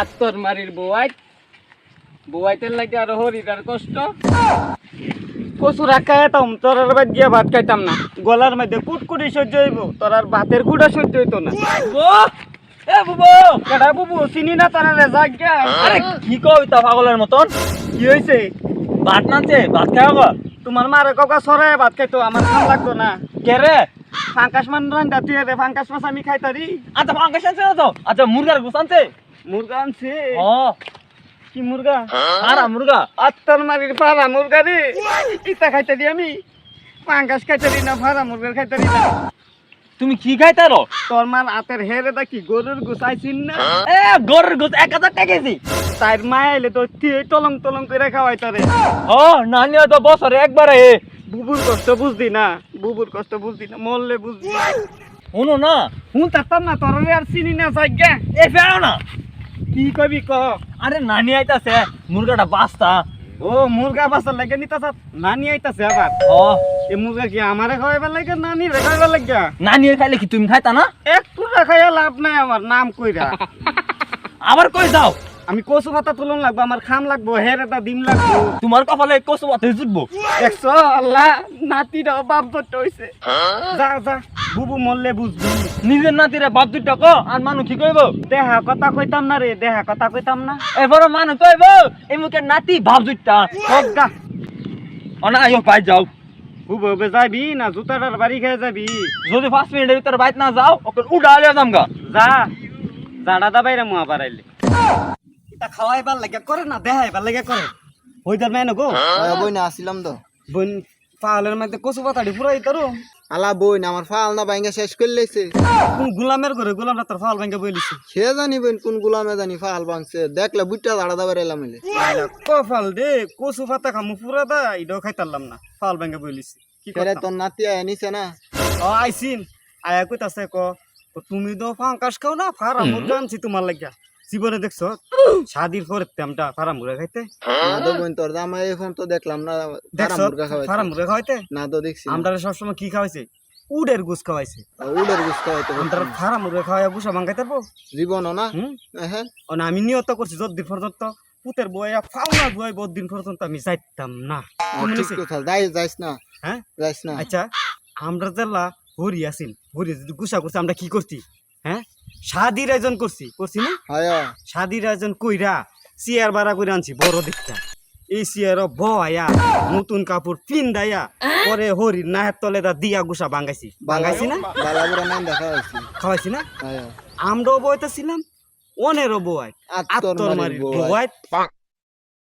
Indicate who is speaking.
Speaker 1: আত্মর মারির বুয়াইতের লাগে আর হরিটার কষ্ট কচু রাখা যেতাম তোর আর বাদ গিয়া ভাত খাইতাম না গলার মধ্যে কুটকুটি সহ্য হইব তোর আর ভাতের গুড়া সহ্য হইতো না
Speaker 2: এ বুবু
Speaker 1: কেডা বুবু চিনি না তোর রেজাক গা
Speaker 2: আরে কি কই তা পাগলের মতন
Speaker 1: কি হইছে
Speaker 2: ভাত নানছে ভাত খাওয়া
Speaker 1: তোমার মারে কাকা সরে ভাত খাইতো আমার খান লাগতো না
Speaker 2: কে রে
Speaker 1: ফাঙ্কাস মান রান্দা তুই রে ফাঙ্কাস মাছ আমি খাইতারি
Speaker 2: আচ্ছা ফাঙ্কাস আনছে না তো আচ্ছা মুরগার গোস আনছে
Speaker 1: মুরগা আনছে
Speaker 2: ও
Speaker 1: কি মুরগা
Speaker 2: আরা মুরগা
Speaker 1: আত্মর মারির ফাড়া মুরগা রে ইতা খাইতারি আমি ফাঙ্কাস খাইতারি না ফাড়া মুরগার খাইতারি না
Speaker 2: তুমি কি খাইতারো
Speaker 1: তোর মার হাতের হেরে দা কি গরুর গুছাইছিন না
Speaker 2: এ গরুর গোস 1000 টাকা কেজি
Speaker 1: তার মা এলে তো তলং তলং করে খাওয়াই তারে
Speaker 2: ও নানি তো বছরে একবারে
Speaker 1: বুবুর কষ্ট বুঝদি না বুবুর কষ্ট বুঝদি না মরলে বুঝদি
Speaker 2: শুনো না
Speaker 1: হুন তাতাম না তোর আর চিনি না জায়গা
Speaker 2: এ ফেরাও না
Speaker 1: কি কবি ক
Speaker 2: আরে নানি আইতাছে মুরগাটা বাস্তা
Speaker 1: ও মুরগা বাসার লাগে নিতা নানি আইতাছে আবার
Speaker 2: ও
Speaker 1: এ মুরগা কি আমারে খাওয়াইবার লাগে নানি রে খাওয়াইবার লাগে
Speaker 2: নানি খাইলে কি তুমি খাইতা না
Speaker 1: এক টুকরা খাইয়া লাভ নাই আমার নাম কইরা
Speaker 2: আবার কই যাও
Speaker 1: আমি কচু পাতা তুলন লাগবো আমার খাম লাগবো হের এটা ডিম লাগবো
Speaker 2: তোমার কপালে কচু পাতে জুটবো
Speaker 1: দেখছো আল্লাহ নাতিটা বাপ ধরতে হইছে যা যা বুবু মরলে বুঝবি
Speaker 2: নিজের নাতিরে বাপ দুইটা কো আর মানুষ কি কইব
Speaker 1: দেহা কথা কইতাম না রে দেহা কথা কইতাম না
Speaker 2: এবার মানুষ কইব এই মুখে নাতি বাপ দুইটা
Speaker 1: হোক গা
Speaker 2: অনা আইও পাই যাও
Speaker 1: বুবু বে যাবি না জুতাটার বাড়ি খেয়ে যাবি
Speaker 2: যদি 5 মিনিটের ভিতরে বাইত না যাও ওকে উড়ালে যামগা
Speaker 1: যা জাড়া দা বাইরে মুয়া বাড়াইলে এটা খাওয়াইবার লাগে করে না দেখাইবার লাগে করে হইতার মেনে গো
Speaker 3: বই না আসিলাম তো
Speaker 1: বোন পাহালের মধ্যে কচু পাতাড়ি ফুরাই তারো
Speaker 3: আলা বই না আমার ফাল না ভাঙ্গা শেষ করে লেছে
Speaker 1: কোন গোলামের ঘরে গোলামরা তোর ফাল ভাঙ্গা বইলিছে
Speaker 3: সে জানি বইন কোন গুলামে জানি ফাল ভাঙছে দেখলে বুটটা দাঁড়া দাবার এলাম এলে
Speaker 1: কফাল দে কচু পাতা খামু ফুরা দা এটাও খাইতারলাম না ফাল ভাঙ্গা বইলিছে কি
Speaker 3: ফেরে
Speaker 1: করে
Speaker 3: তোর নাতি আনিছে না
Speaker 1: ও আইসিন আয়া কইতাছে ক তুমি তো ফাঙ্কাস খাও না ফারা মুরগা আনছি তোমার লাগিয়া জীবনে দেখছো শাদির পরে তেমটা ফারা মুরগা খাইতে
Speaker 3: না তো বইন তোর জামাই এখন তো দেখলাম না
Speaker 1: দেখছো
Speaker 3: মুরগা খাওয়াইছে
Speaker 1: ফারা মুরগা খাওয়াইতে
Speaker 3: না তো দেখছি
Speaker 1: আমরা সবসময় কি খাওয়াইছে উডের গুস খাওয়াইছে
Speaker 3: উডের গুস খাওয়াইতে
Speaker 1: আমরা ফারা মুরগা খাওয়াইয়া গুসা ভাঙ্গাইতে পারবো
Speaker 3: জীবন না হ্যাঁ
Speaker 1: আমি নিয়ত করছি যতদিন পর্যন্ত পুতের বইয়া ফাউনা বই বহুদিন পর্যন্ত আমি যাইতাম না
Speaker 3: ঠিক কথা যাইস না
Speaker 1: হ্যাঁ
Speaker 3: যাইস না
Speaker 1: আচ্ছা আমরা জেলা হরি আসিল হরি যদি গুসা করছি আমরা কি করছি হ্যাঁ শাদির আয়োজন করছি না
Speaker 3: হ্যাঁ
Speaker 1: শাদির আয়োজন কইরা চেয়ার ভাড়া করে আনছি বড় দেখটা এই চেয়ার বয়া নতুন কাপড় পিন্দাইয়া পরে হরির নাহের তলে দিয়া গুসা ভাঙ্গাইছি না
Speaker 3: বালাবুরা নাম দেখা হয়েছে
Speaker 1: খাওয়াইছি না
Speaker 3: হ্যাঁ
Speaker 1: আমরাও বইতেছিলাম অনেরও বয়
Speaker 3: আত্মর মারির বউয়াইত।
Speaker 1: বয়